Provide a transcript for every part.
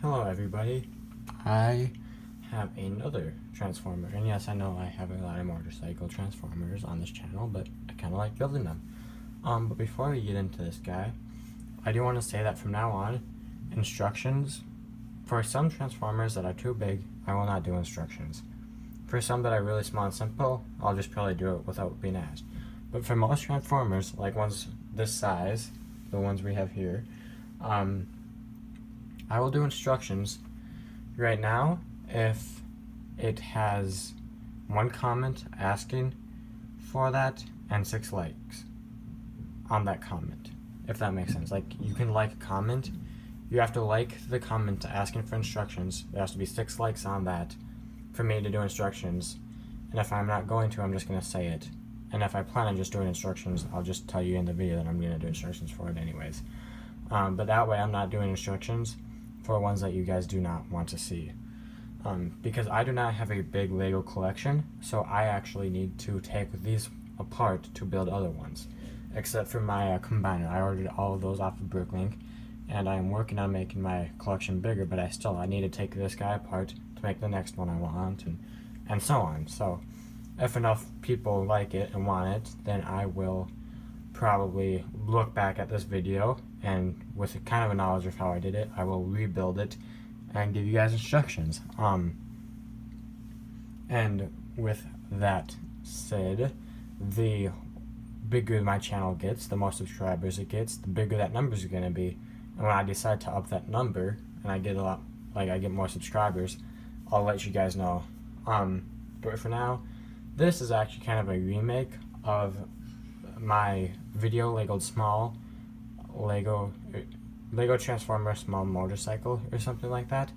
Hello everybody, I have another transformer, and yes, I know I have a lot of motorcycle transformers on this channel, but I kind of like building them. But before we get into this guy, I do want to say that from now on, instructions, for some transformers that are too big, I will not do instructions. For some that are really small and simple, I'll just probably do it without being asked. But for most transformers, like ones this size, the ones we have here, I will do instructions. Right now, if it has one comment asking for that and 6 likes on that comment, if that makes sense. Like, you can like a comment, you have to like the comment asking for instructions. There has to be 6 likes on that for me to do instructions, and if I'm not going to, I'm just going to say it. And if I plan on just doing instructions, I'll just tell you in the video that I'm going to do instructions for it anyways. But that way I'm not doing instructions for ones that you guys do not want to see. Because I do not have a big Lego collection, so I actually need to take these apart to build other ones. Except for my combiner. I ordered all of those off of Bricklink, and I am working on making my collection bigger, but I need to take this guy apart to make the next one I want, and so on. So if enough people like it and want it, then I will probably look back at this video, and with kind of a knowledge of how I did it, I will rebuild it and give you guys instructions. And with that said, the bigger my channel gets, the more subscribers it gets, the bigger that number is going to be. And when I decide to up that number and I get I get more subscribers, I'll let you guys know. But for now, this is actually kind of a remake of my video labeled small Lego Transformer small motorcycle or something like that.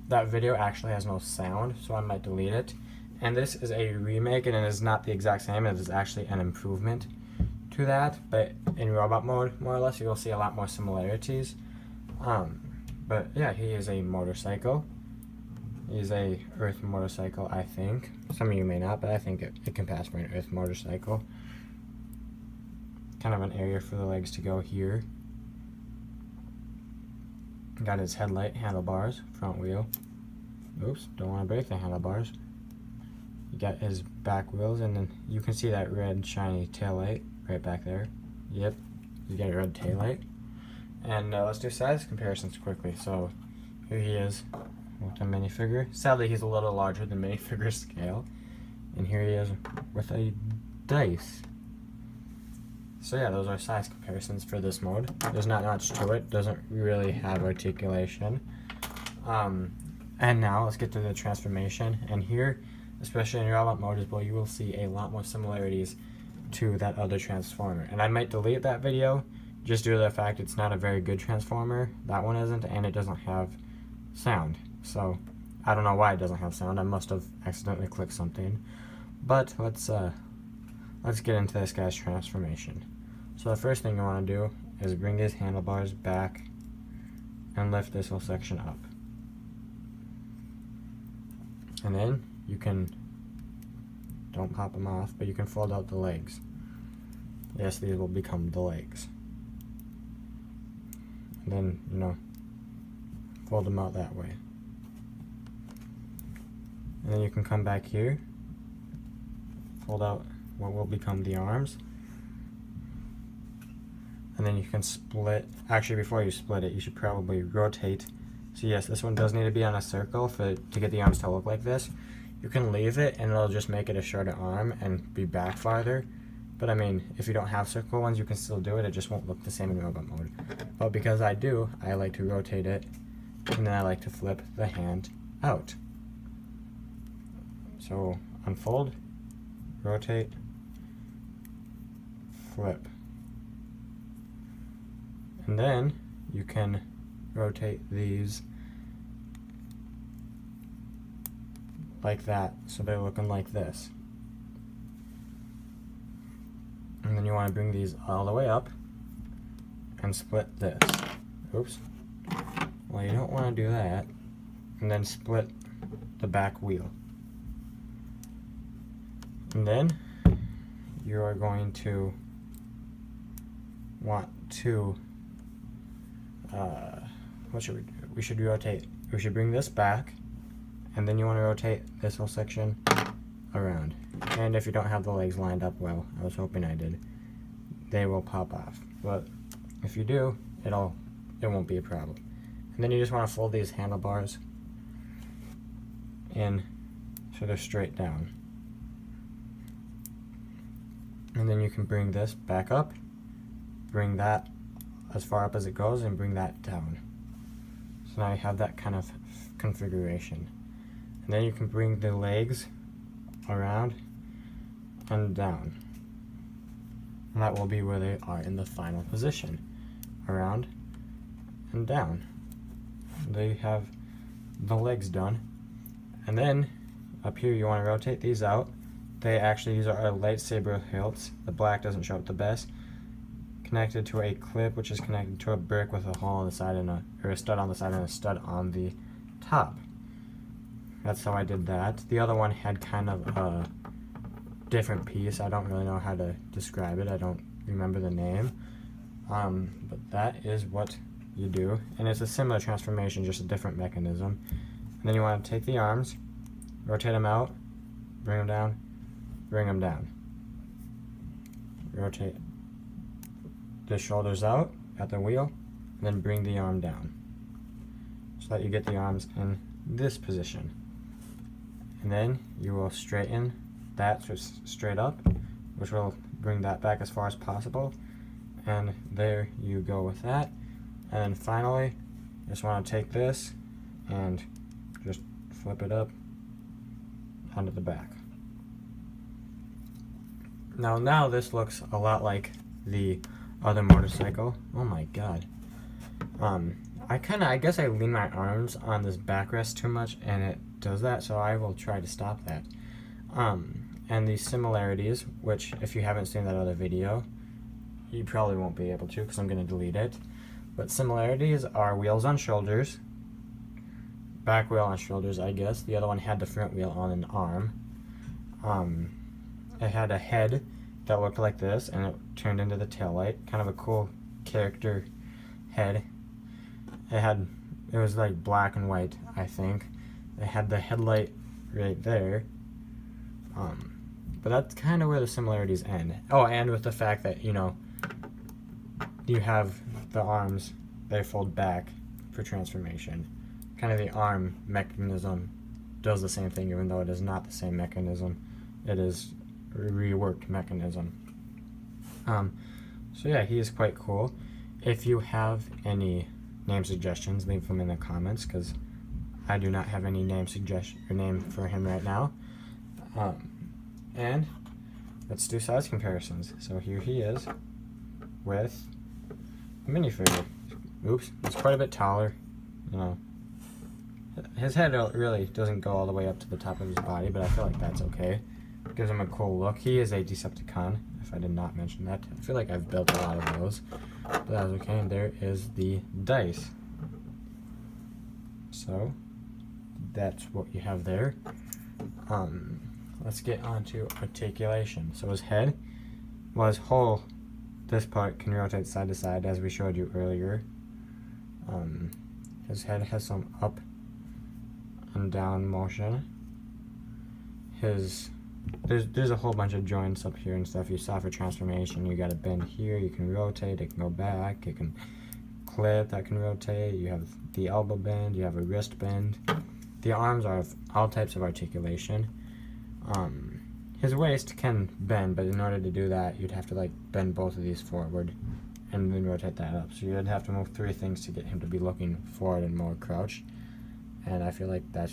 That video actually has no sound, so I might delete it. And this is a remake, and it is not the exact same. It is actually an improvement to that, but in robot mode, more or less, you'll see a lot more similarities. But yeah, he is a motorcycle. He's a Earth motorcycle, I think. Some of you may not, but I think it can pass for an Earth motorcycle. Kind of an area for the legs to go here. Got his headlight, handlebars, front wheel. Oops, don't want to break the handlebars. You got his back wheels, and then you can see that red shiny tail light right back there. Yep, you got a red tail light. And let's do size comparisons quickly. So here he is with a minifigure. Sadly, he's a little larger than minifigure scale. And here he is with a dice. So yeah, those are size comparisons for this mode. There's not much to it. Doesn't really have articulation. And now let's get to the transformation. And here, especially in your robot mode as well, you will see a lot more similarities to that other transformer. And I might delete that video just due to the fact it's not a very good transformer. That one isn't, and it doesn't have sound. So I don't know why it doesn't have sound. I must have accidentally clicked something. But let's get into this guy's transformation. So the first thing you want to do is bring his handlebars back and lift this whole section up. And then you can, don't pop them off, but you can fold out the legs. Yes, these will become the legs. And then, fold them out that way. And then you can come back here, fold out what will become the arms. And then you can split. Actually, before you split it, you should probably rotate. So yes, this one does need to be on a circle to get the arms to look like this. You can leave it and it'll just make it a shorter arm and be back farther. But I mean, if you don't have circle ones, you can still do it. It just won't look the same in robot mode. But because I do, I like to rotate it, and then I like to flip the hand out. So unfold, rotate, flip. And then you can rotate these like that, so they're looking like this. And then you want to bring these all the way up and split this. Oops. Well, you don't want to do that. And then split the back wheel. And then you are going to want to what should we do? we should bring this back, and then you want to rotate this whole section around. And if you don't have the legs lined up well, I was hoping I did, they will pop off. But if you do, it won't be a problem. And then you just want to fold these handlebars in so they're straight down. And then you can bring this back up, bring that as far up as it goes, and bring that down. So now you have that kind of configuration. And then you can bring the legs around and down. And that will be where they are in the final position. Around and down. There you have the legs done. And then up here you want to rotate these out. These are our lightsaber hilts. The black doesn't show up the best. Connected to a clip, which is connected to a brick with a hole on the side and a stud on the side and a stud on the top. That's how I did that. The other one had kind of a different piece. I don't really know how to describe it. I don't remember the name. But that is what you do. And it's a similar transformation, just a different mechanism. And then you want to take the arms, rotate them out, bring them down, bring them down. Rotate the shoulders out at the wheel, and then bring the arm down so that you get the arms in this position. And then you will straighten that straight up, which will bring that back as far as possible. And there you go with that. And then finally, you just want to take this and just flip it up onto the back. Now this looks a lot like the other motorcycle. Oh my god. I guess I lean my arms on this backrest too much and it does that, so I will try to stop that. And the similarities, which if you haven't seen that other video, you probably won't be able to because I'm going to delete it. But similarities are wheels on shoulders, back wheel on shoulders, I guess. The other one had the front wheel on an arm. It had a head that looked like this, and it turned into the taillight. Kind of a cool character head. It was like black and white, I think. It had the headlight right there. But that's kind of where the similarities end. Oh, and with the fact that, you have the arms, they fold back for transformation. Kind of the arm mechanism does the same thing, even though it is not the same mechanism. It is a reworked mechanism. So yeah, he is quite cool. If you have any name suggestions, leave them in the comments, because I do not have any name for him right now. And let's do size comparisons. So here he is with a minifigure. Oops, it's quite a bit taller. His head really doesn't go all the way up to the top of his body, but I feel like that's okay. Gives him a cool look. He is a Decepticon, if I did not mention that. I feel like I've built a lot of those, but that's okay. And there is the dice. So that's what you have there. Let's get on to articulation. So his head, this part can rotate side to side, as we showed you earlier. His head has some up and down motion. There's a whole bunch of joints up here and stuff. You saw for transformation, you gotta bend here, you can rotate, it can go back, it can clip, that can rotate, you have the elbow bend, you have a wrist bend. The arms are of all types of articulation. His waist can bend, but in order to do that, you'd have to bend both of these forward and then rotate that up. So you'd have to move 3 things to get him to be looking forward and more crouched. And I feel like that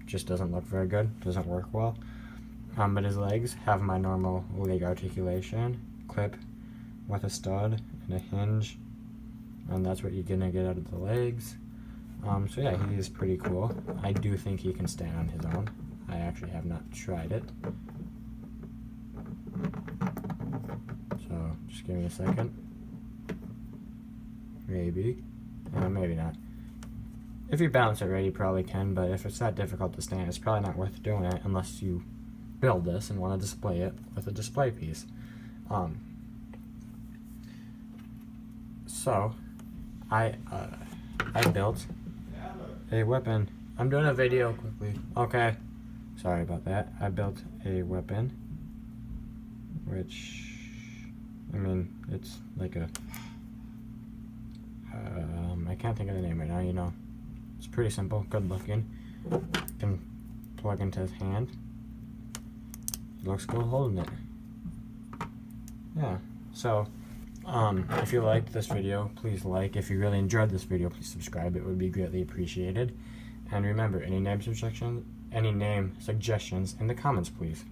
just doesn't look very good, doesn't work well. But his legs have my normal leg articulation, clip with a stud and a hinge, and that's what you're gonna get out of the legs. So yeah, he is pretty cool. I do think he can stand on his own. I actually have not tried it. So just give me a second. Maybe. Maybe not. If you balance it right, you probably can, but if it's that difficult to stand, it's probably not worth doing it unless you build this and want to display it with a display piece. So I built a weapon. I'm doing a video quickly. Okay. Sorry about that. I built a weapon, which, I mean, it's like a, I can't think of the name right now, you know. It's pretty simple, good looking. Can plug into his hand. Looks cool holding it. Yeah, so, if you liked this video, please like. If you really enjoyed this video, please subscribe. It would be greatly appreciated. And remember, any name suggestions in the comments, please.